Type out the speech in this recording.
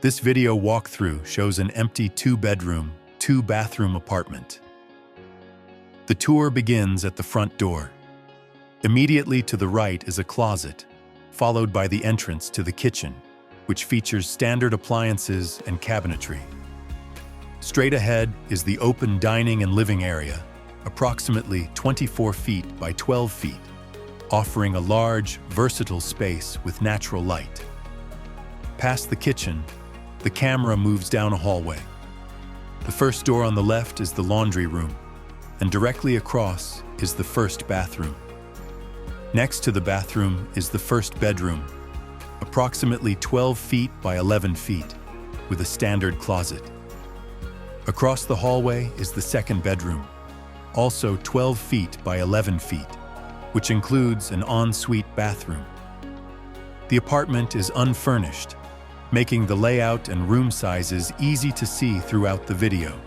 This video walkthrough shows an empty 2-bedroom, 2-bathroom apartment. The tour begins at the front door. Immediately to the right is a closet, followed by the entrance to the kitchen, which features standard appliances and cabinetry. Straight ahead is the open dining and living area, approximately 24 feet by 12 feet, offering a large, versatile space with natural light. Past the kitchen, the camera moves down a hallway. The first door on the left is the laundry room, and directly across is the first bathroom. Next to the bathroom is the first bedroom, approximately 12 feet by 11 feet, with a standard closet. Across the hallway is the second bedroom, also 12 feet by 11 feet, which includes an ensuite bathroom. The apartment is unfurnished, making the layout and room sizes easy to see throughout the video.